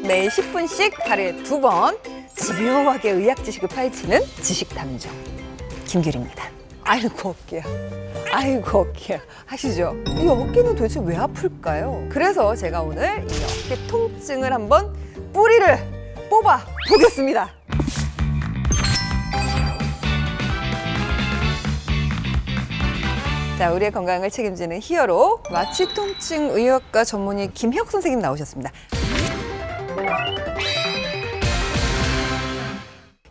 매일 10분씩 하루에 2번 집요하게 의학 지식을 파헤치는 지식탐정 김규리입니다. 아이고 어깨야, 아이고 어깨야 하시죠? 이 어깨는 도대체 왜 아플까요? 그래서 제가 오늘 이 어깨 통증을 한번 뿌리를 뽑아 보겠습니다. 자, 우리의 건강을 책임지는 히어로 마취통증 의학과 전문의 김혜옥 선생님 나오셨습니다.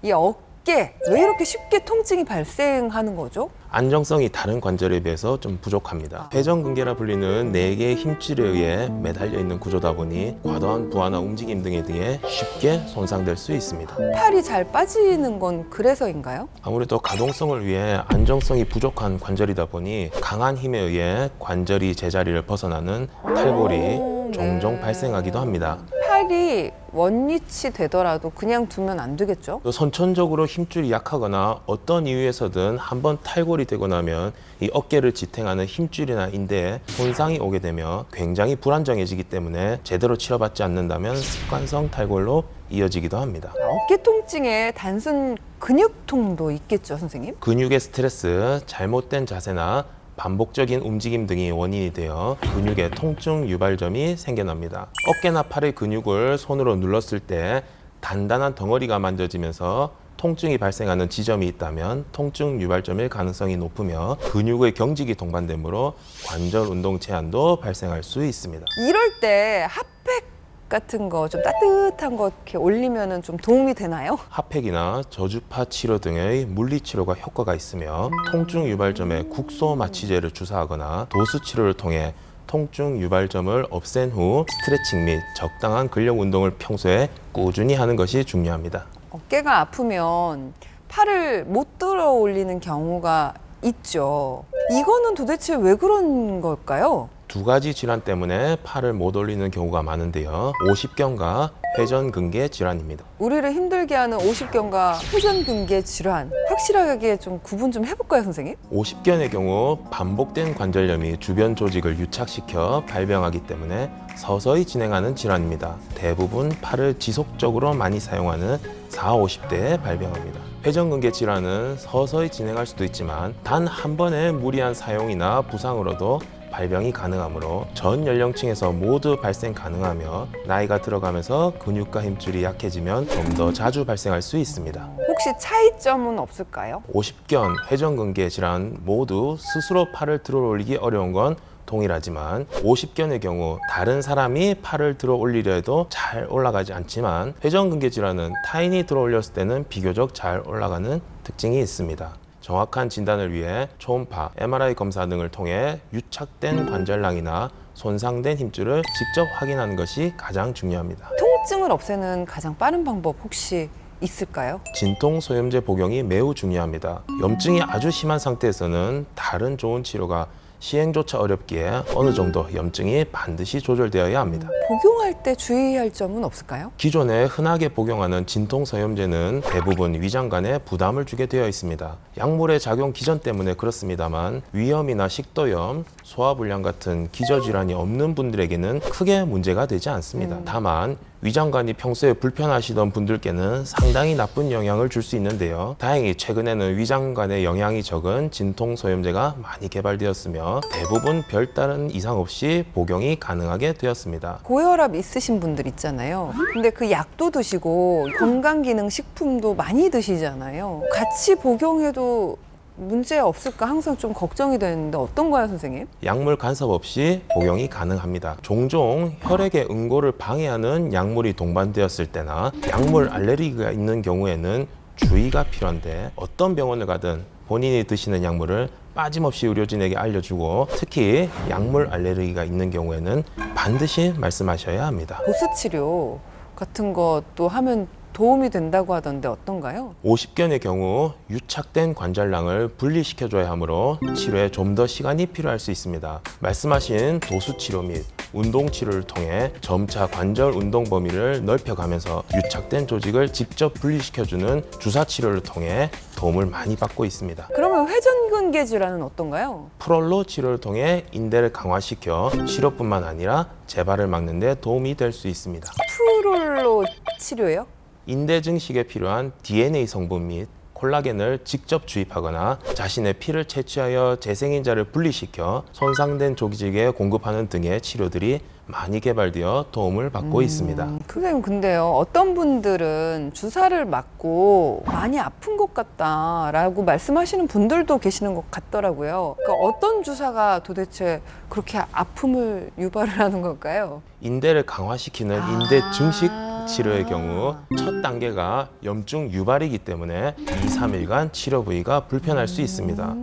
이 어깨 왜 이렇게 쉽게 통증이 발생하는 거죠? 안정성이 다른 관절에 비해서 좀 부족합니다. 회전근개라 불리는 4개의 힘줄에 의해 매달려 있는 구조다 보니 과도한 부하나 움직임 등에 쉽게 손상될 수 있습니다. 팔이 잘 빠지는 건 그래서인가요? 아무래도 가동성을 위해 안정성이 부족한 관절이다 보니 강한 힘에 의해 관절이 제자리를 벗어나는 탈골이 종종 발생하기도 합니다. 팔이 원위치 되더라도 그냥 두면 안 되겠죠? 또 선천적으로 힘줄이 약하거나 어떤 이유에서든 한번 탈골이 되고 나면 이 어깨를 지탱하는 힘줄이나 인대에 손상이 오게 되며 굉장히 불안정해지기 때문에 제대로 치료받지 않는다면 습관성 탈골로 이어지기도 합니다. 어깨 통증에 단순 근육통도 있겠죠, 선생님? 근육의 스트레스, 잘못된 자세나 반복적인 움직임 등이 원인이 되어 근육의 통증 유발점이 생겨납니다. 어깨나 팔의 근육을 손으로 눌렀을 때 단단한 덩어리가 만져지면서 통증이 발생하는 지점이 있다면 통증 유발점일 가능성이 높으며 근육의 경직이 동반되므로 관절 운동 제한도 발생할 수 있습니다. 이럴 때 핫팩 같은 거 좀 따뜻한 거 이렇게 올리면은 좀 도움이 되나요? 핫팩이나 저주파 치료 등의 물리 치료가 효과가 있으며 통증 유발점에 국소 마취제를 주사하거나 도수 치료를 통해 통증 유발점을 없앤 후 스트레칭 및 적당한 근력 운동을 평소에 꾸준히 하는 것이 중요합니다. 어깨가 아프면 팔을 못 들어 올리는 경우가 있죠. 이거는 도대체 왜 그런 걸까요? 2가지 질환 때문에 팔을 못 올리는 경우가 많은데요. 오십견과 회전근개 질환입니다. 우리를 힘들게 하는 오십견과 회전근개 질환 확실하게 좀 구분 좀 해볼까요, 선생님? 오십견의 경우 반복된 관절염이 주변 조직을 유착시켜 발병하기 때문에 서서히 진행하는 질환입니다. 대부분 팔을 지속적으로 많이 사용하는 40, 50대에 발병합니다. 회전근개 질환은 서서히 진행할 수도 있지만 단 한 번의 무리한 사용이나 부상으로도 발병이 가능하므로 전 연령층에서 모두 발생 가능하며 나이가 들어가면서 근육과 힘줄이 약해지면 좀 더 자주 발생할 수 있습니다. 혹시 차이점은 없을까요? 오십견, 회전근개 질환 모두 스스로 팔을 들어 올리기 어려운 건 동일하지만 오십견의 경우 다른 사람이 팔을 들어 올리려 해도 잘 올라가지 않지만 회전근개 질환은 타인이 들어 올렸을 때는 비교적 잘 올라가는 특징이 있습니다. 정확한 진단을 위해 초음파, MRI 검사 등을 통해 유착된 관절낭이나 손상된 힘줄을 직접 확인하는 것이 가장 중요합니다. 통증을 없애는 가장 빠른 방법 혹시 있을까요? 진통소염제 복용이 매우 중요합니다. 염증이 아주 심한 상태에서는 다른 좋은 치료가 시행조차 어렵기에 어느 정도 염증이 반드시 조절되어야 합니다. 복용할 때 주의할 점은 없을까요? 기존에 흔하게 복용하는 진통소염제는 대부분 위장관에 부담을 주게 되어 있습니다. 약물의 작용 기전 때문에 그렇습니다만 위염이나 식도염, 소화불량 같은 기저질환이 없는 분들에게는 크게 문제가 되지 않습니다. 다만 위장관이 평소에 불편하시던 분들께는 상당히 나쁜 영향을 줄 수 있는데요. 다행히 최근에는 위장관에 영향이 적은 진통소염제가 많이 개발되었으며 대부분 별다른 이상 없이 복용이 가능하게 되었습니다. 고혈압 있으신 분들 있잖아요. 근데 그 약도 드시고 건강기능식품도 많이 드시잖아요. 같이 복용해도 문제 없을까 항상 좀 걱정이 되는데 어떤가요, 선생님? 약물 간섭 없이 복용이 가능합니다. 종종 혈액의 응고를 방해하는 약물이 동반되었을 때나 약물 알레르기가 있는 경우에는 주의가 필요한데 어떤 병원을 가든 본인이 드시는 약물을 빠짐없이 의료진에게 알려주고 특히 약물 알레르기가 있는 경우에는 반드시 말씀하셔야 합니다. 보수 치료 같은 것도 하면 도움이 된다고 하던데 어떤가요? 오십견의 경우 유착된 관절낭을 분리시켜줘야 하므로 치료에 좀 더 시간이 필요할 수 있습니다. 말씀하신 도수치료 및 운동치료를 통해 점차 관절 운동 범위를 넓혀가면서 유착된 조직을 직접 분리시켜주는 주사치료를 통해 도움을 많이 받고 있습니다. 그러면 회전근개 질환은 어떤가요? 프롤로 치료를 통해 인대를 강화시켜 치료뿐만 아니라 재발을 막는 데 도움이 될 수 있습니다. 프롤로 치료예요? 인대 증식에 필요한 DNA 성분 및 콜라겐을 직접 주입하거나 자신의 피를 채취하여 재생인자를 분리시켜 손상된 조직에 공급하는 등의 치료들이 많이 개발되어 도움을 받고 있습니다. 선생님, 근데요, 어떤 분들은 주사를 맞고 많이 아픈 것 같다라고 말씀하시는 분들도 계시는 것 같더라고요. 그러니까 어떤 주사가 도대체 그렇게 아픔을 유발을 하는 걸까요? 인대를 강화시키는 인대 증식 치료의 경우 첫 단계가 염증 유발이기 때문에 2-3일간 치료 부위가 불편할 수 있습니다.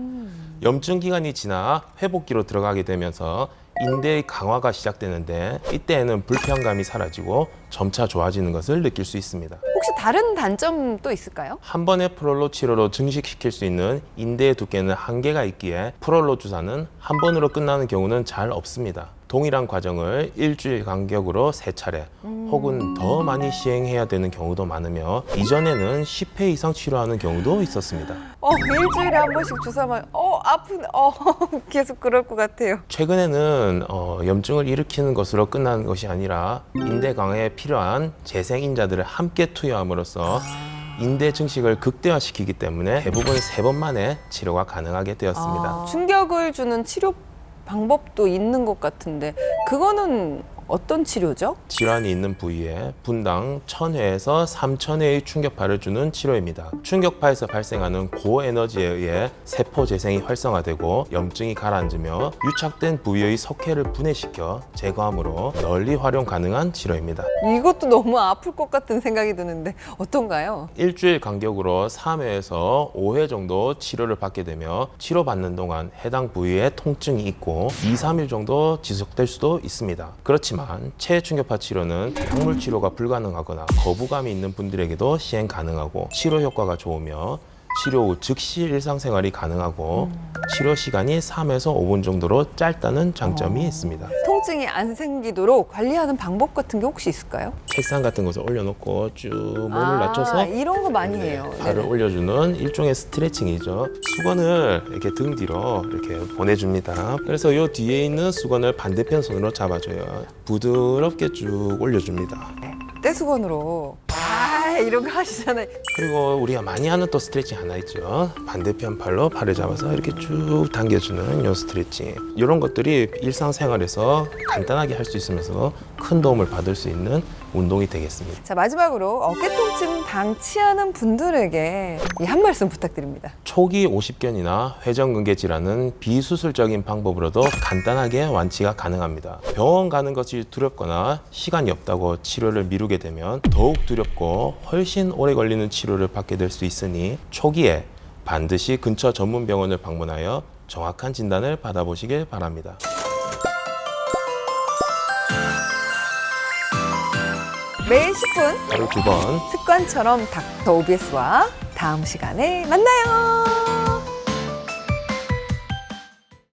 염증 기간이 지나 회복기로 들어가게 되면서 인대의 강화가 시작되는데 이때에는 불편감이 사라지고 점차 좋아지는 것을 느낄 수 있습니다. 혹시 다른 단점도 있을까요? 한 번의 프롤로 치료로 증식시킬 수 있는 인대의 두께는 한계가 있기에 프롤로 주사는 한 번으로 끝나는 경우는 잘 없습니다. 동일한 과정을 일주일 간격으로 3차례 혹은 더 많이 시행해야 되는 경우도 많으며 이전에는 10회 이상 치료하는 경우도 있었습니다. 일주일에 한 번씩 주사만 아픈 계속 그럴 것 같아요. 최근에는 염증을 일으키는 것으로 끝나는 것이 아니라 인대 강화에 필요한 재생인자들을 함께 투여함으로써 인대 증식을 극대화시키기 때문에 대부분 3번 만에 치료가 가능하게 되었습니다. 충격을 주는 치료 방법도 있는 것 같은데 그거는 어떤 치료죠? 질환이 있는 부위에 분당 1000회에서 3000회의 충격파를 주는 치료입니다. 충격파에서 발생하는 고에너지에 의해 세포 재생이 활성화되고 염증이 가라앉으며 유착된 부위의 석회를 분해시켜 제거함으로 널리 활용 가능한 치료입니다. 이것도 너무 아플 것 같은 생각이 드는데 어떤가요? 일주일 간격으로 3회에서 5회 정도 치료를 받게 되며 치료받는 동안 해당 부위에 통증이 있고 2-3일 정도 지속될 수도 있습니다. 그렇지만 체충격파 치료는 약물 치료가 불가능하거나 거부감이 있는 분들에게도 시행 가능하고 치료 효과가 좋으며 치료 후 즉시 일상생활이 가능하고 치료 시간이 3에서 5분 정도로 짧다는 장점이 있습니다. 통증이 안 생기도록 관리하는 방법 같은 게 혹시 있을까요? 책상 같은 것을 올려놓고 쭉 몸을 낮춰서 이런 거 많이 해요. 발을 네네. 올려주는 일종의 스트레칭이죠. 수건을 이렇게 등 뒤로 이렇게 보내줍니다. 그래서 이 뒤에 있는 수건을 반대편 손으로 잡아줘요. 부드럽게 쭉 올려줍니다. 떼수건으로 이런 거 하시잖아요. 그리고 우리가 많이 하는 또 스트레칭 하나 있죠. 반대편 발로 발을 잡아서 이렇게 쭉 당겨주는 이 스트레칭. 이런 것들이 일상생활에서 간단하게 할 수 있으면서 큰 도움을 받을 수 있는 운동이 되겠습니다. 자, 마지막으로 어깨 통증 방치하는 분들에게 한 말씀 부탁드립니다. 초기 50견이나 회전근개 질환은 비수술적인 방법으로도 간단하게 완치가 가능합니다. 병원 가는 것이 두렵거나 시간이 없다고 치료를 미루게 되면 더욱 두렵고 훨씬 오래 걸리는 치료를 받게 될 수 있으니 초기에 반드시 근처 전문 병원을 방문하여 정확한 진단을 받아보시길 바랍니다. 매일 10분 하루 2번 습관처럼 닥터 OBS와 다음 시간에 만나요.